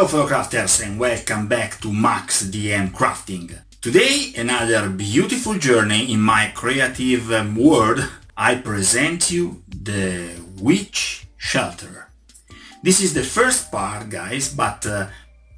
Hello fellow crafters and welcome back to maxdmcrafting. Today, another beautiful journey in my creative world. I present you the witch shelter. This is the first part, guys, but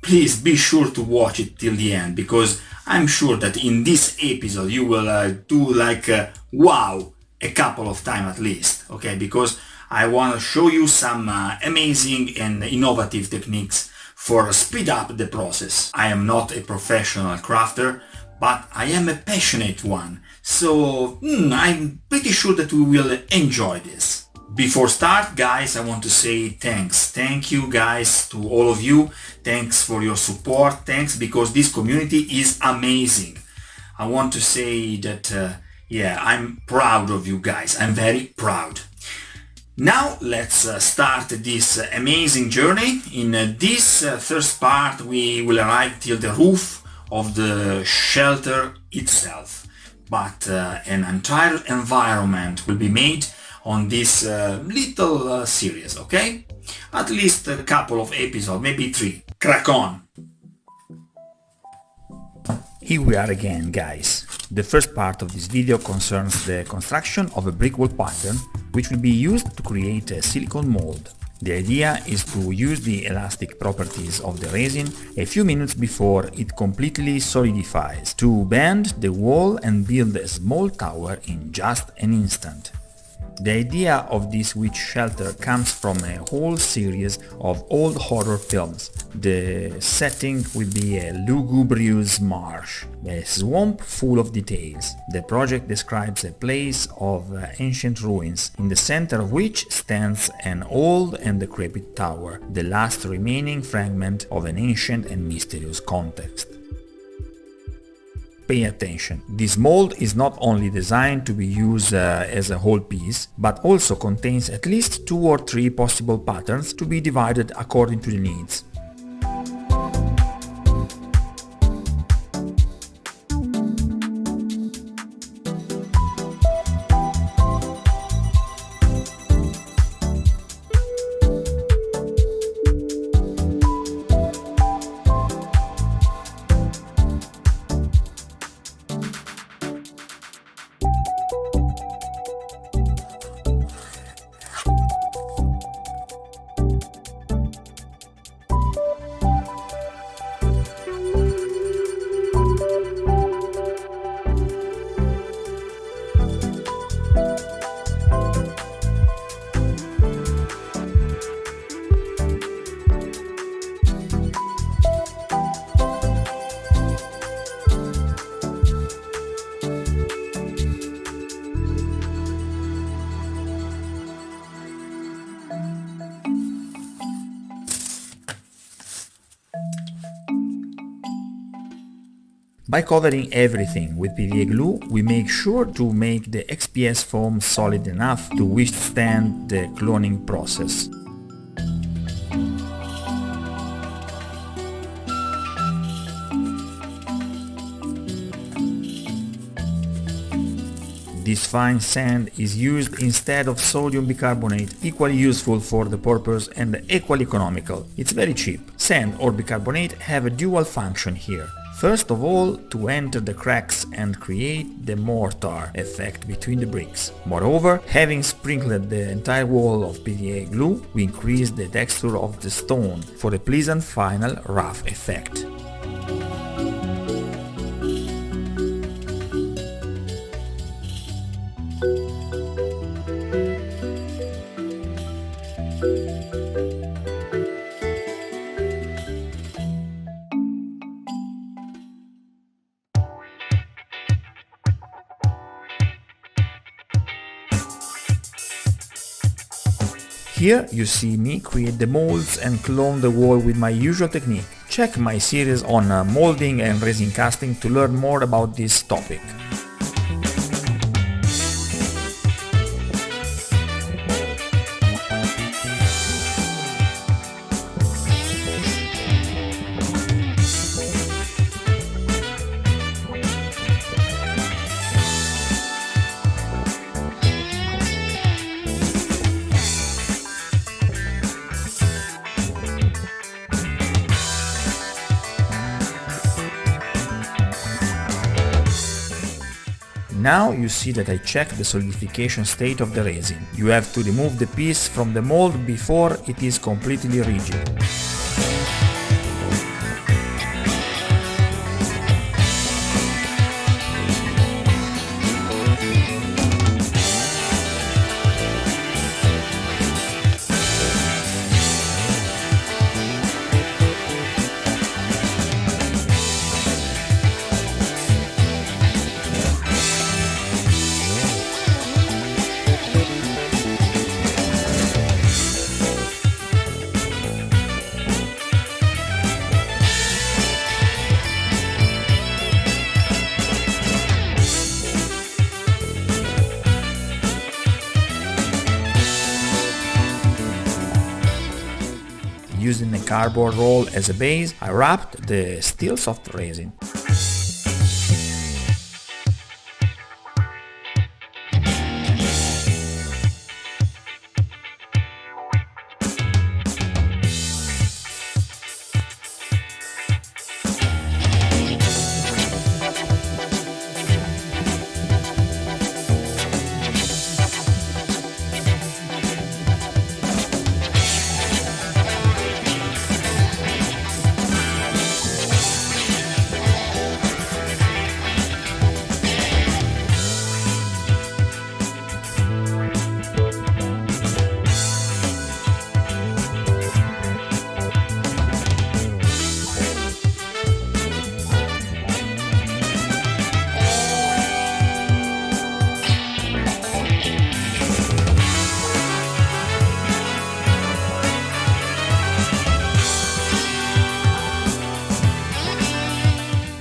please be sure to watch it till the end, because I'm sure that in this episode you will do like wow a couple of times at least, okay? Because I want to show you some amazing and innovative techniques for speed up the process. I am not a professional crafter, but I am a passionate one, so I'm pretty sure that we will enjoy this. Before start, guys, I want to say thanks. Thank you, guys, to all of you. Thanks for your support. Thanks, because this community is amazing. I want to say that, I'm proud of you guys. I'm very proud. Now let's start this amazing journey. In this first part we will arrive till the roof of the shelter itself, but an entire environment will be made on this little series, okay? At least a couple of episodes, maybe 3. Crack on! Here we are again, guys. The first part of this video concerns the construction of a brick wall pattern, which will be used to create a silicone mold. The idea is to use the elastic properties of the resin a few minutes before it completely solidifies, to bend the wall and build a small tower in just an instant. The idea of this witch shelter comes from a whole series of old horror films. The setting will be a lugubrious marsh, a swamp full of details. The project describes a place of ancient ruins, in the center of which stands an old and decrepit tower, the last remaining fragment of an ancient and mysterious context. Pay attention, this mold is not only designed to be used as a whole piece, but also contains at least 2 or 3 possible patterns to be divided according to the needs. By covering everything with PVA glue, we make sure to make the XPS foam solid enough to withstand the cloning process. This fine sand is used instead of sodium bicarbonate, equally useful for the purpose and equally economical. It's very cheap. Sand or bicarbonate have a dual function here. First of all, to enter the cracks and create the mortar effect between the bricks. Moreover, having sprinkled the entire wall of PVA glue, we increase the texture of the stone for a pleasant final rough effect. Here you see me create the molds and clone the wall with my usual technique. Check my series on molding and resin casting to learn more about this topic. Now you see that I checked the solidification state of the resin. You have to remove the piece from the mold before it is completely rigid. Using a cardboard roll as a base, I wrapped the still soft resin.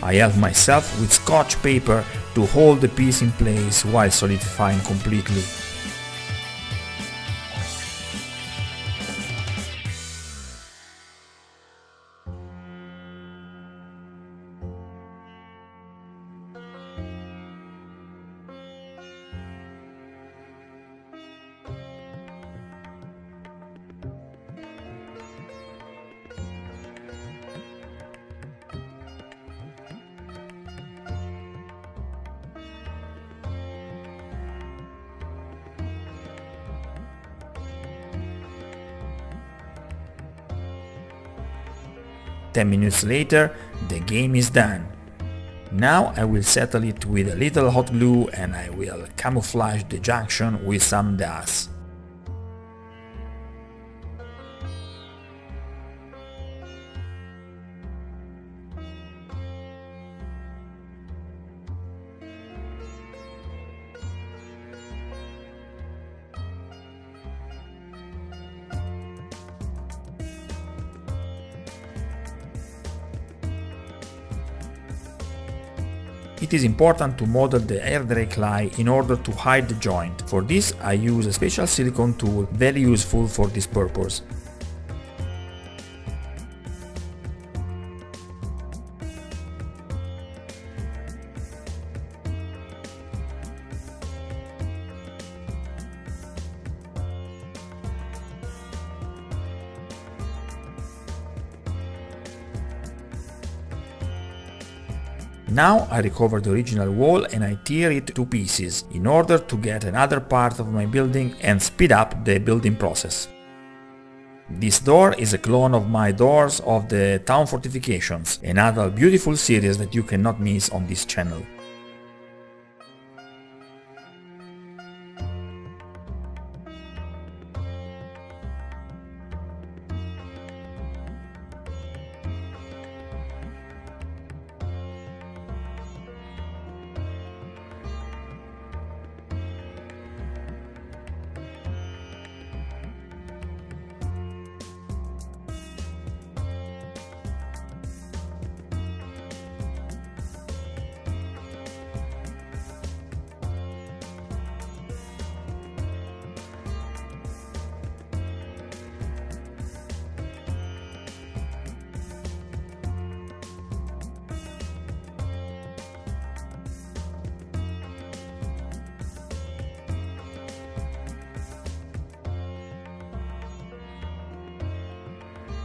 I help myself with scotch paper to hold the piece in place while solidifying completely. Ten minutes later, the game is done. Now I will settle it with a little hot glue and I will camouflage the junction with some dust. It is important to model the air drake lie in order to hide the joint. For this I use a special silicone tool, very useful for this purpose. Now I recover the original wall and I tear it to pieces in order to get another part of my building and speed up the building process. This door is a clone of my doors of the town fortifications, another beautiful series that you cannot miss on this channel.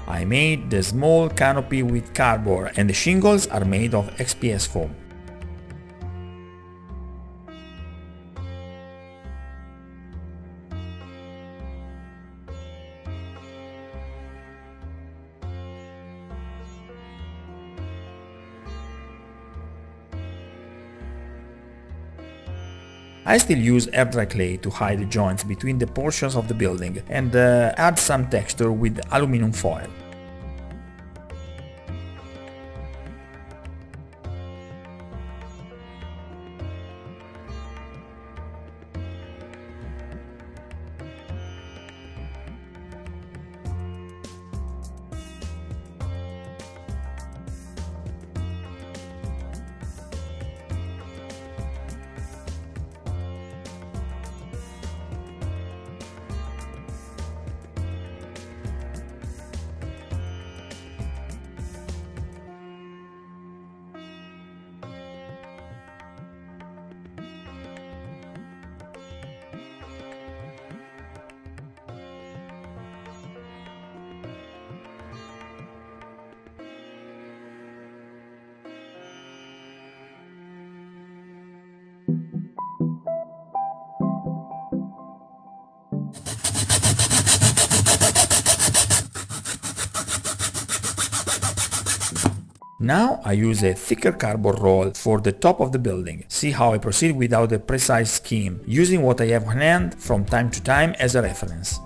I made the small canopy with cardboard and the shingles are made of XPS foam. I still use air dry clay to hide the joints between the portions of the building and add some texture with aluminum foil. Now I use a thicker cardboard roll for the top of the building. See how I proceed without a precise scheme, using what I have on hand from time to time as a reference.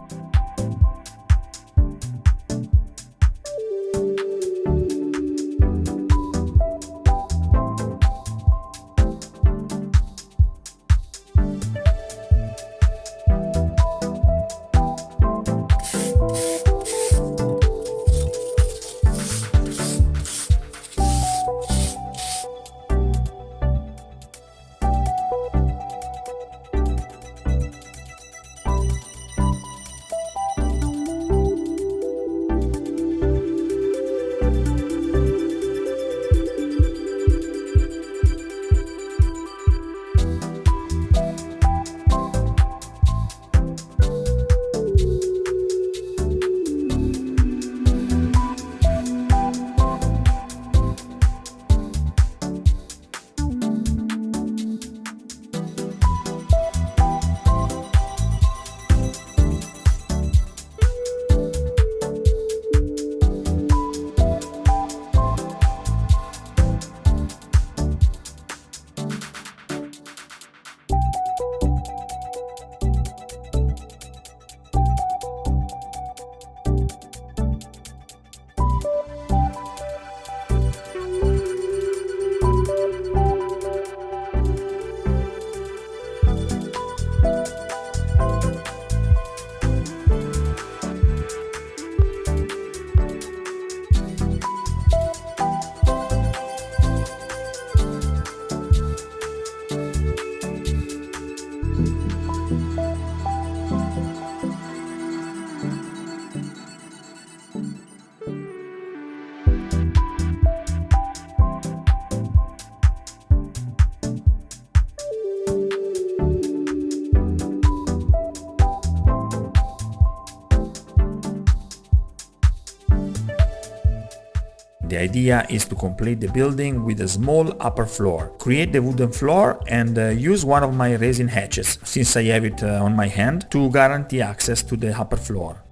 The idea is to complete the building with a small upper floor. Create the wooden floor and use one of my resin hatches, since I have it on my hand, to guarantee access to the upper floor.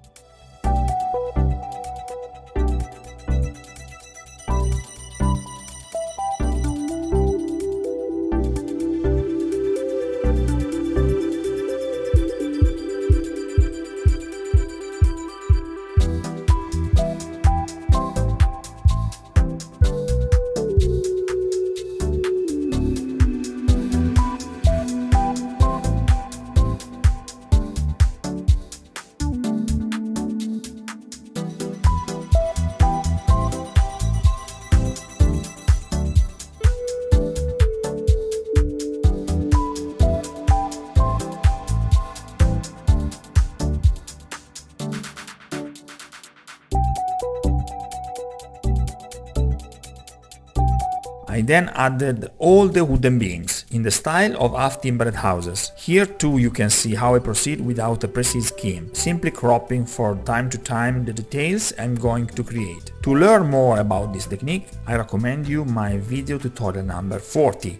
I then added all the wooden beams, in the style of half-timbered houses. Here too you can see how I proceed without a precise scheme, simply cropping from time to time the details I'm going to create. To learn more about this technique, I recommend you my video tutorial number 40.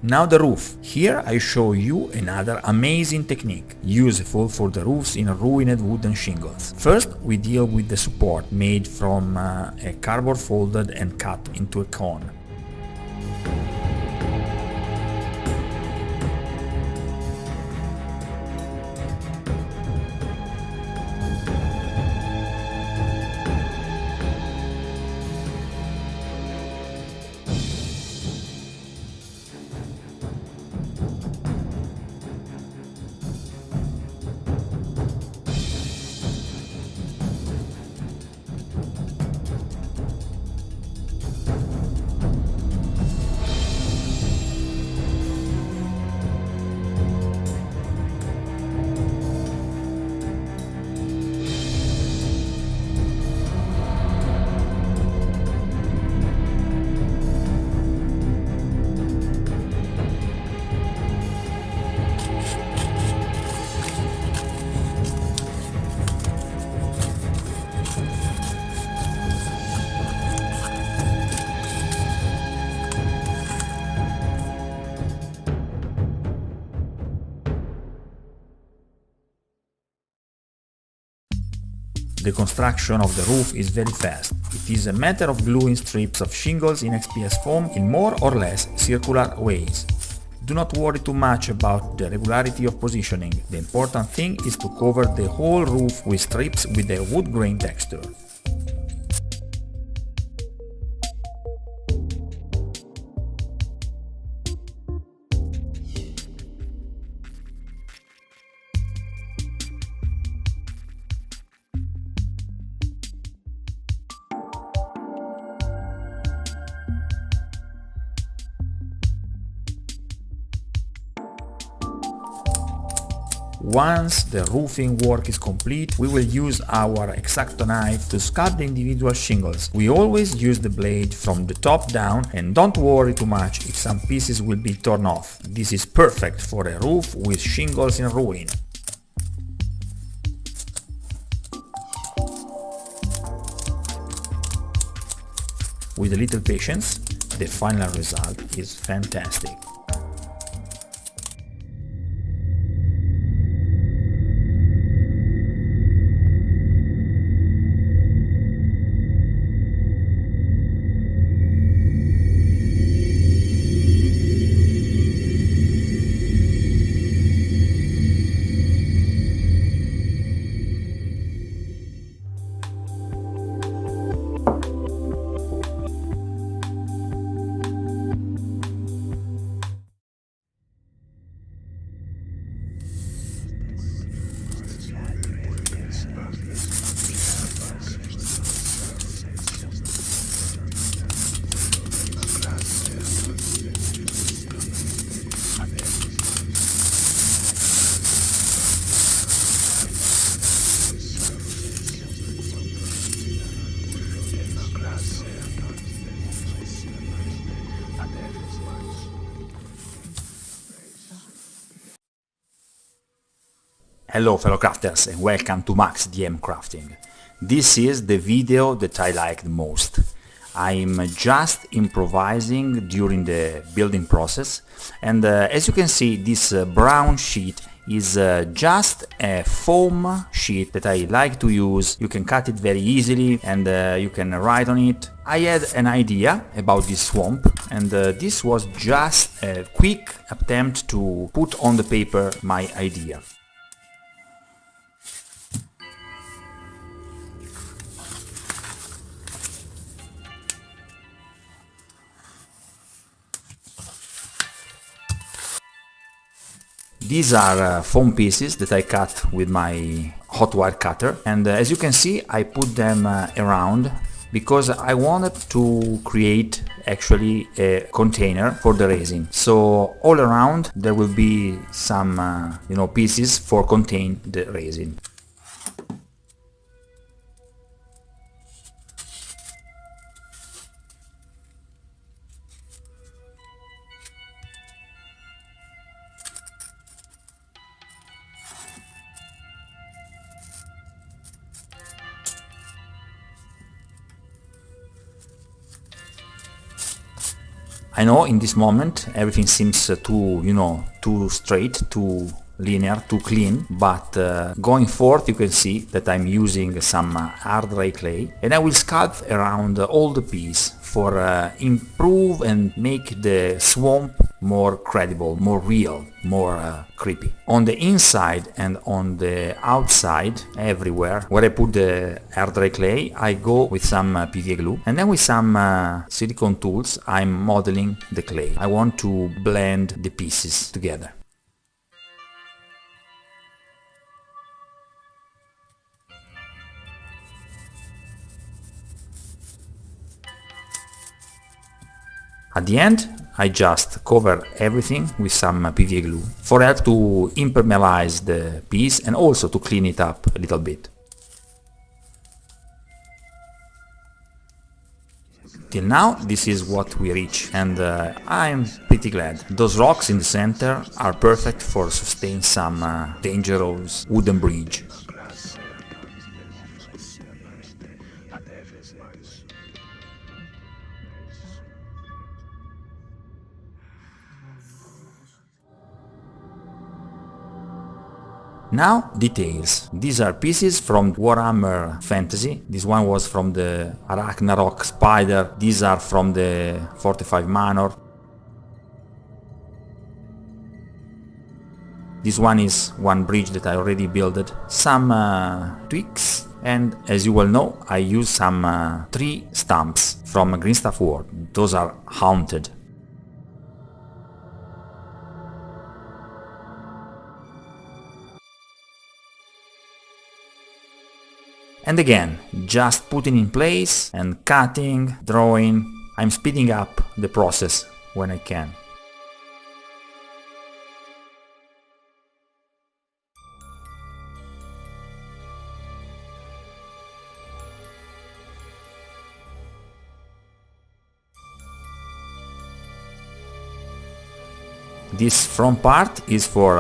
Now the roof. Here I show you another amazing technique, useful for the roofs in ruined wooden shingles. First we deal with the support, made from a cardboard folded and cut into a cone. The construction of the roof is very fast. It is a matter of gluing strips of shingles in XPS foam in more or less circular ways. Do not worry too much about the regularity of positioning. The important thing is to cover the whole roof with strips with a wood grain texture. Once the roofing work is complete, we will use our X-Acto knife to sculpt the individual shingles. We always use the blade from the top down and don't worry too much if some pieces will be torn off. This is perfect for a roof with shingles in ruin. With a little patience, the final result is fantastic. Hello fellow crafters and welcome to maxdmcrafting. This is the video that I like the most. I'm just improvising during the building process, and as you can see, this brown sheet is just a foam sheet that I like to use. You can cut it very easily and you can write on it. I had an idea about this swamp, and this was just a quick attempt to put on the paper my idea. These are foam pieces that I cut with my hot wire cutter, and as you can see, I put them around because I wanted to create actually a container for the resin. So all around there will be some pieces for contain the resin. I know in this moment everything seems too straight, too linear, too clean, but going forth you can see that I'm using some hard dry clay, and I will sculpt around all the piece for improve and make the swamp more credible, more real, more creepy. On the inside and on the outside, everywhere where I put the hard dry clay, I go with some PVA glue, and then with some silicone tools I'm modeling the clay. I want to blend the pieces together. At the end, I just cover everything with some PVA glue for help to impermeabilize the piece and also to clean it up a little bit. Till now, this is what we reach, and I'm pretty glad. Those rocks in the center are perfect for sustain some dangerous wooden bridge. Now, details. These are pieces from Warhammer Fantasy. This one was from the Ragnarok Spider. These are from the 45 Manor. This one is one bridge that I already built. Some tweaks, and as you well know, I use some tree stumps from Green Stuff World. Those are haunted. And again, just putting in place and cutting, drawing. I'm speeding up the process when I can. This front part is for,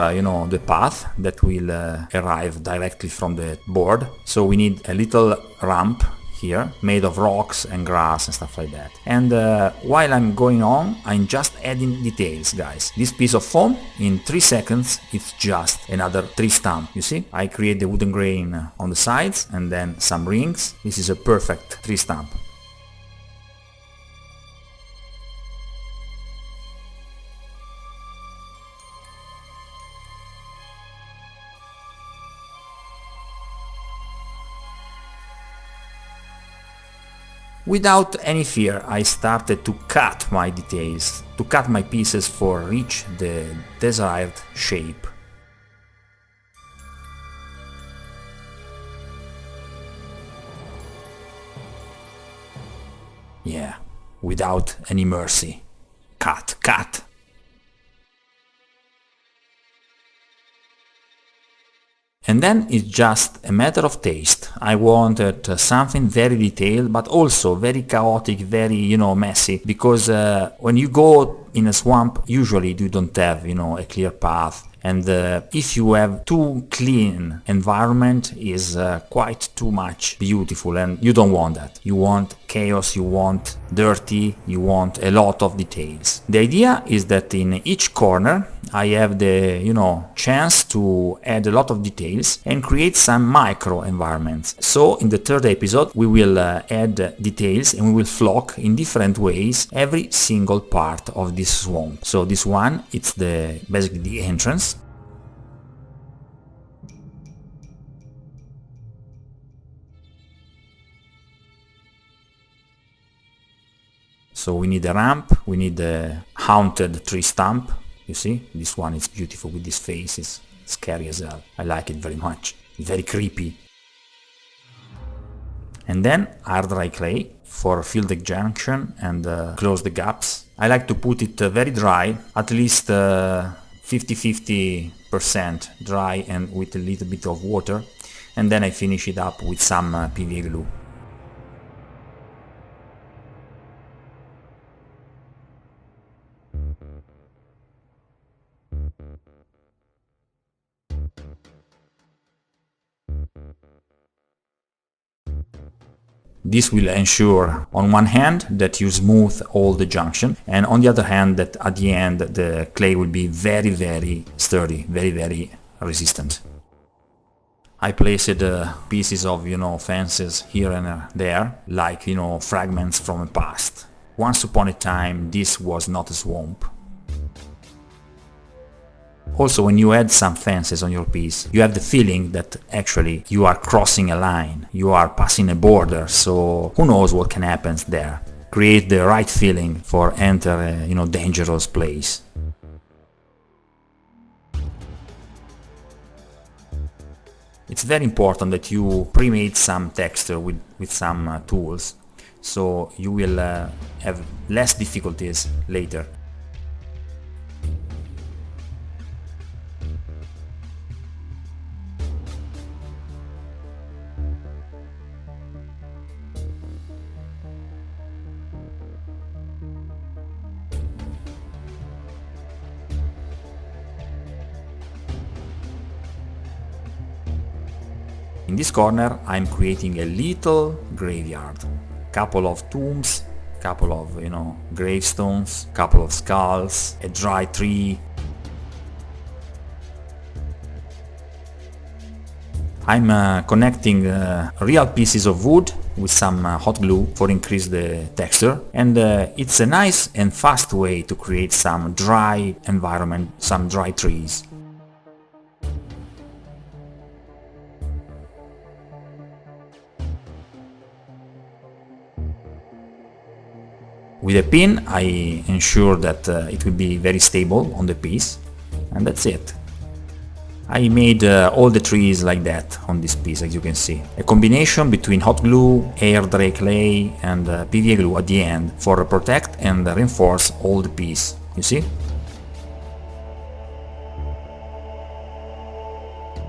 the path that will arrive directly from the board. So we need a little ramp here, made of rocks and grass and stuff like that. And while I'm going on, I'm just adding details, guys. This piece of foam, in 3 seconds, it's just another tree stump. You see? I create the wooden grain on the sides and then some rings. This is a perfect tree stump. Without any fear, I started to cut my details, to cut my pieces for reach the desired shape. Yeah, without any mercy. Cut, cut! And then it's just a matter of taste. I wanted something very detailed, but also very chaotic, very, messy, because when you go in a swamp, usually you don't have, a clear path. And if you have too clean environment, is quite too much beautiful, and you don't want that. You want chaos, you want dirty, you want a lot of details. The idea is that in each corner I have the, chance to add a lot of details and create some micro environments. So in the third episode we will add details, and we will flock in different ways every single part of this swamp. So this one, it's basically the entrance. So we need a ramp, we need a haunted tree stump. You see, this one is beautiful with these faces, scary as hell. I like it very much, very creepy. And then hard dry clay for fill the junction and close the gaps. I like to put it very dry, at least 50-50% dry and with a little bit of water, and then I finish it up with some PVA glue. This will ensure on one hand that you smooth all the junction, and on the other hand that at the end the clay will be very sturdy, very resistant. I placed pieces of, fences here and there, like, fragments from the past. Once upon a time this was not a swamp. Also, when you add some fences on your piece, you have the feeling that actually you are crossing a line, you are passing a border, so who knows what can happen there. Create the right feeling for enter a, dangerous place. It's very important that you pre-made some texture with some tools, so you will have less difficulties later. In this corner I'm creating a little graveyard. Couple of tombs, couple of, gravestones, couple of skulls, a dry tree. I'm connecting real pieces of wood with some hot glue for increase the texture, and it's a nice and fast way to create some dry environment, some dry trees. With a pin I ensure that it will be very stable on the piece, and that's it. I made all the trees like that on this piece, as you can see. A combination between hot glue, air dry clay and PVA glue at the end for protect and reinforce all the piece, you see?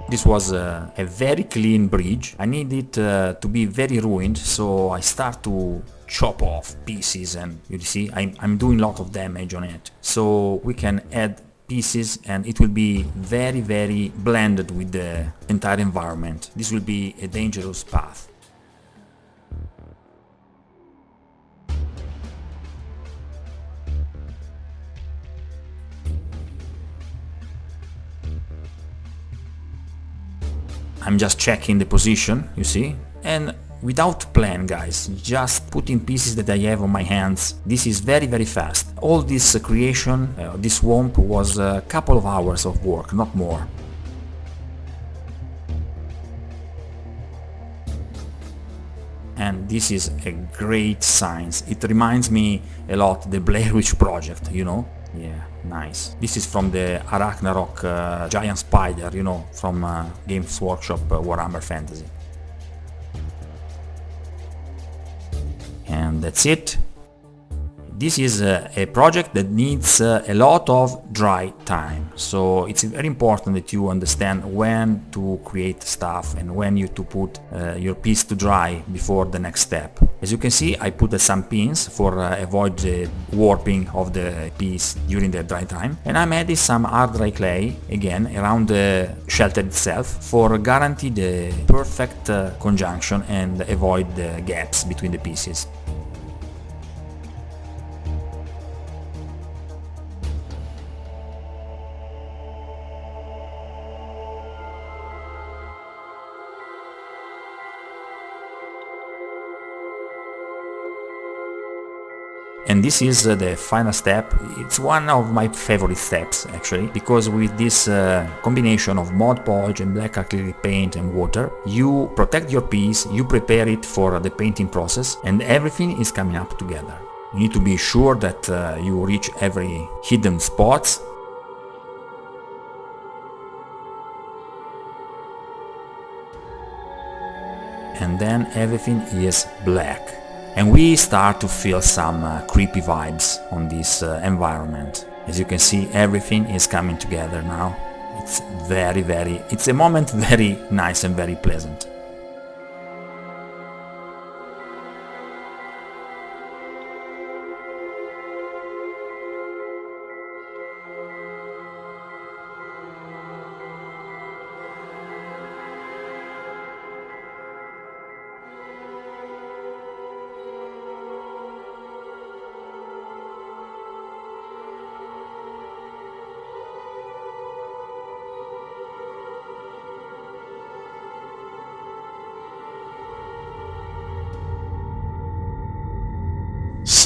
This was a very clean bridge. I need it to be very ruined, so I start to chop off pieces, and you see I'm doing a lot of damage on it. So we can add pieces and it will be very blended with the entire environment. This will be a dangerous path. I'm just checking the position, you see, and without plan, guys, just putting pieces that I have on my hands. This is very fast. All this creation, this swamp was a couple of hours of work, not more. And this is a great science. It reminds me a lot the Blair Witch Project, Yeah, nice. This is from the Arachnarok giant spider, from Games Workshop Warhammer Fantasy. And that's it. This is a project that needs a lot of dry time, so it's very important that you understand when to create stuff and when you to put your piece to dry before the next step. As you can see, I put some pins for avoid the warping of the piece during the dry time, and I'm adding some hard dry clay again around the shelter itself for guarantee the perfect conjunction and avoid the gaps between the pieces. And this is the final step. It's one of my favorite steps actually, because with this combination of Mod Podge and black acrylic paint and water, you protect your piece, you prepare it for the painting process, and everything is coming up together. You need to be sure that you reach every hidden spots. And then everything is black. And we start to feel some creepy vibes on this environment. As you can see, everything is coming together now. It's it's a moment very nice and very pleasant.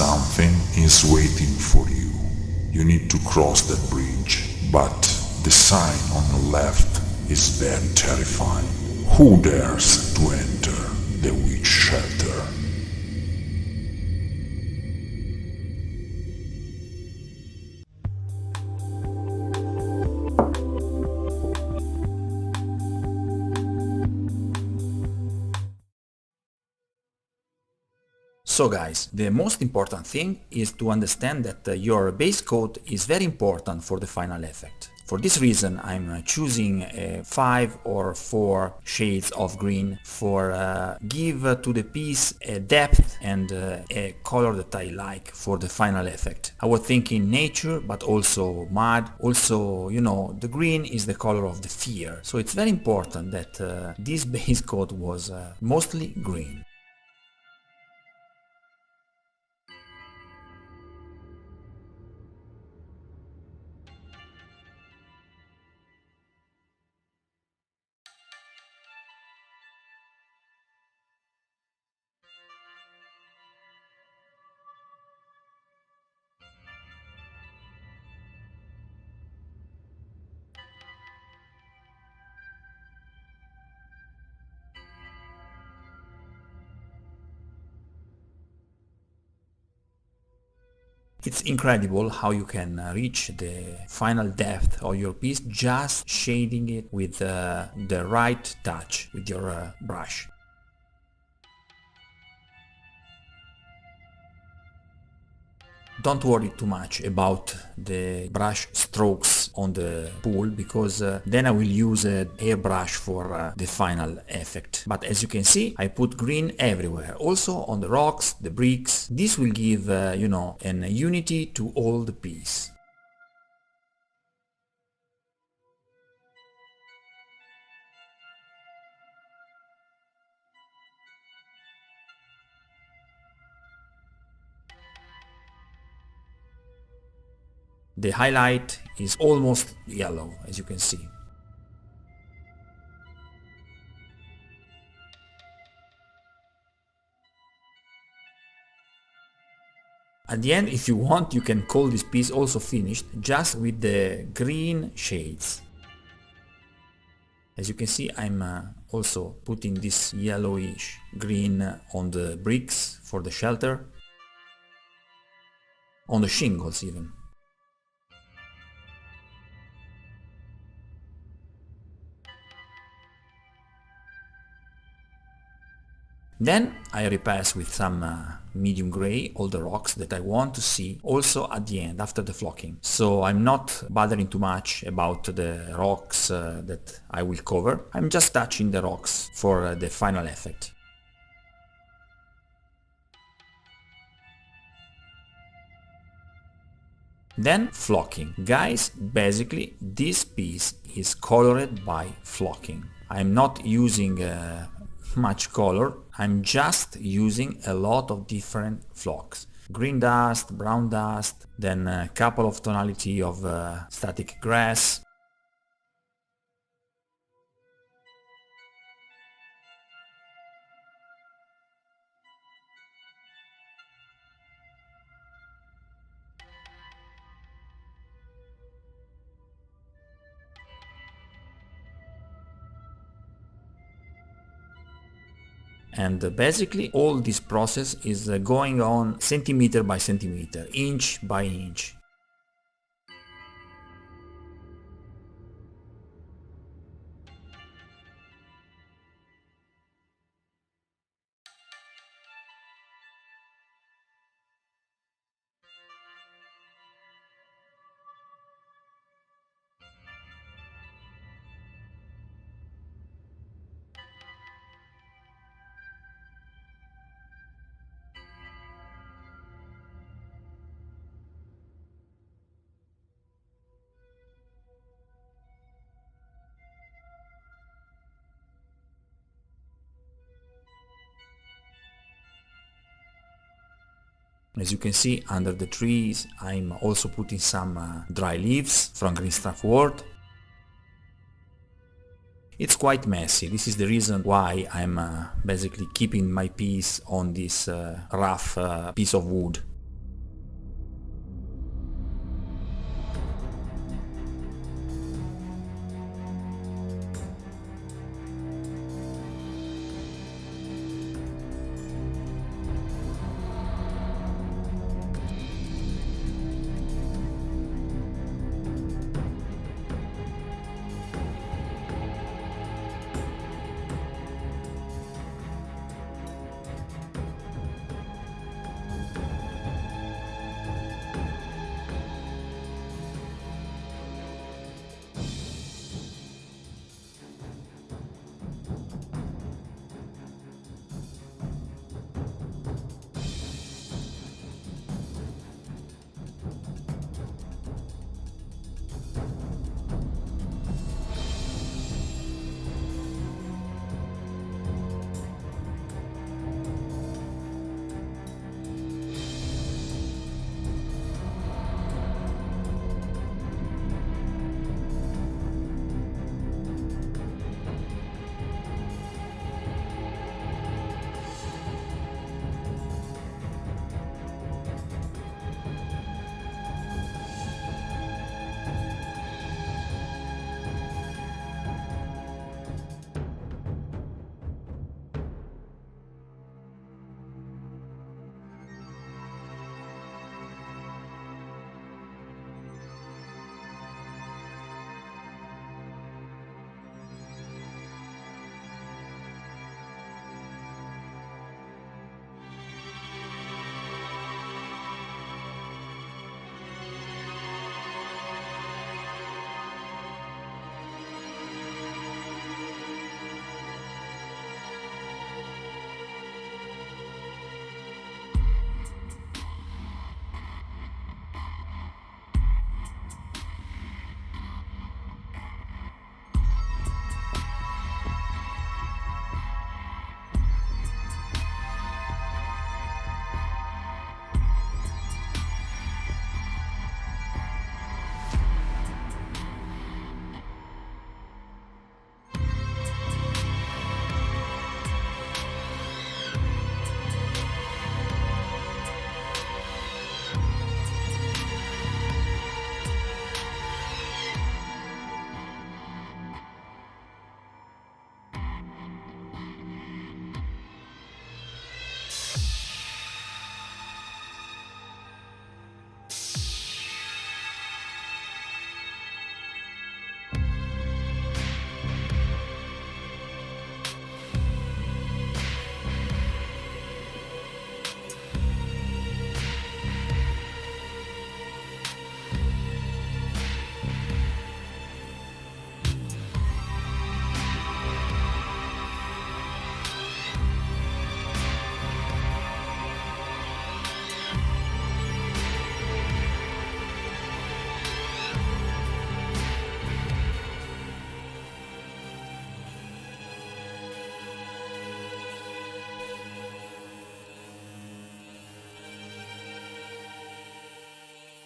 something is waiting for you. You need to cross that bridge, but the sign on the left is very terrifying. Who dares to enter the witch shelter? So guys, the most important thing is to understand that your base coat is very important for the final effect. For this reason I'm choosing 5 or 4 shades of green for give to the piece a depth and a color that I like for the final effect. I was thinking nature, but also mud, also, you know, the green is the color of the fear, so it's very important that this base coat was mostly green. It's incredible how you can reach the final depth of your piece just shading it with the right touch with your brush. Don't worry too much about the brush strokes on the pool, because then I will use a airbrush for the final effect. But as you can see, I put green everywhere, also on the rocks, the bricks. This will give, you know, an unity to all the piece. The highlight is almost yellow, as you can see. At the end, if you want, you can call this piece also finished just with the green shades. As you can see, I'm also putting this yellowish green on the bricks for the shelter, on the shingles even. Then I repass with some medium gray all the rocks that I want to see also at the end, after the flocking. So I'm not bothering too much about the rocks that I will cover. I'm just touching the rocks for the final effect. Then flocking. Guys, basically this piece is colored by flocking. I'm not using much color, I'm just using a lot of different flocks. Green dust, brown dust, then a couple of tonality of static grass. And basically all this process is going on centimeter by centimeter, inch by inch. As you can see, under the trees I'm also putting some dry leaves from green stuff wood. It's quite messy. This is the reason why I'm basically keeping my piece on this rough piece of wood.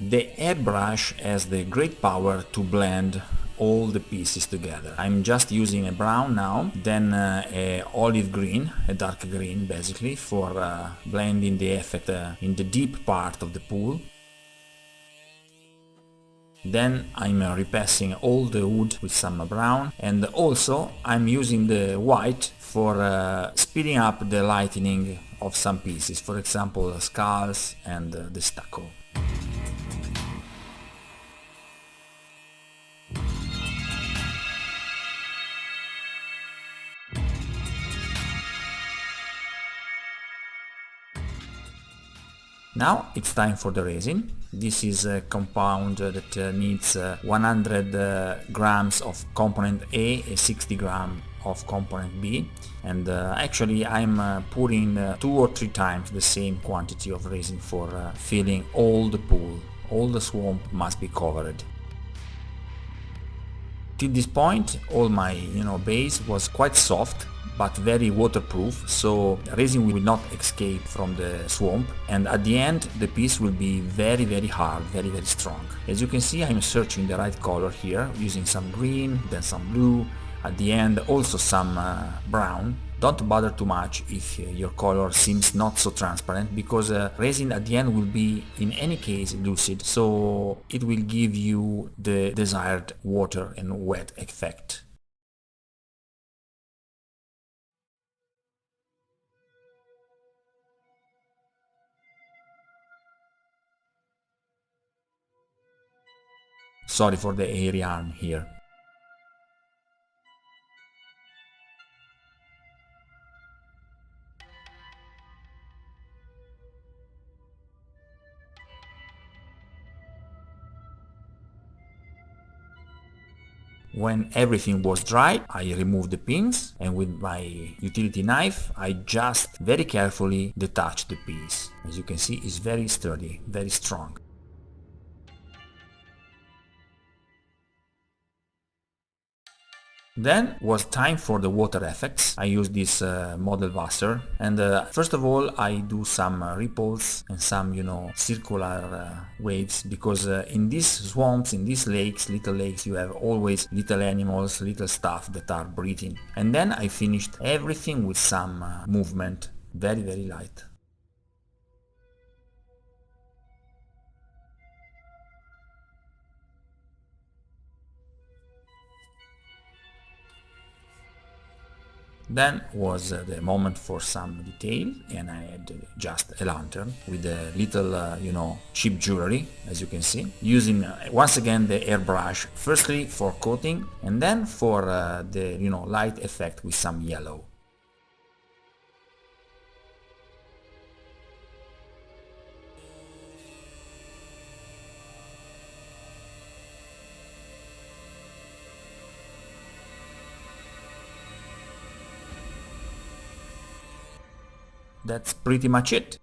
The airbrush has the great power to blend all the pieces together. I'm just using a brown now, then a olive green, a dark green basically, for blending the effect in the deep part of the pool. Then I'm repassing all the wood with some brown, and also I'm using the white for speeding up the lightening of some pieces, for example skulls and the stucco. Now it's time for the resin. This is a compound that needs 100 grams of component A and 60 grams of component B, and actually I'm pouring 2 or 3 times the same quantity of resin for filling all the pool. All the swamp must be covered. Till this point all my base was quite soft but very waterproof, so resin will not escape from the swamp, and at the end the piece will be very hard, very strong. As you can see, I'm searching the right color here, using some green, then some blue, at the end also some brown. Don't bother too much if your color seems not so transparent, because resin at the end will be in any case lucid, so it will give you the desired water and wet effect. Sorry for the airy arm here. When everything was dry, I removed the pins, and with my utility knife I just very carefully detached the piece. As you can see, it's very sturdy, very strong. Then was time for the water effects. I use this model wasser, and first of all I do some ripples and some circular waves, because in these swamps, in these lakes, little lakes, you have always little animals, little stuff that are breathing. And then I finished everything with some movement, very light. Then was the moment for some detail, and I had just a lantern with a little, cheap jewelry, as you can see, using once again the airbrush, firstly for coating, and then for the light effect with some yellow. That's pretty much it.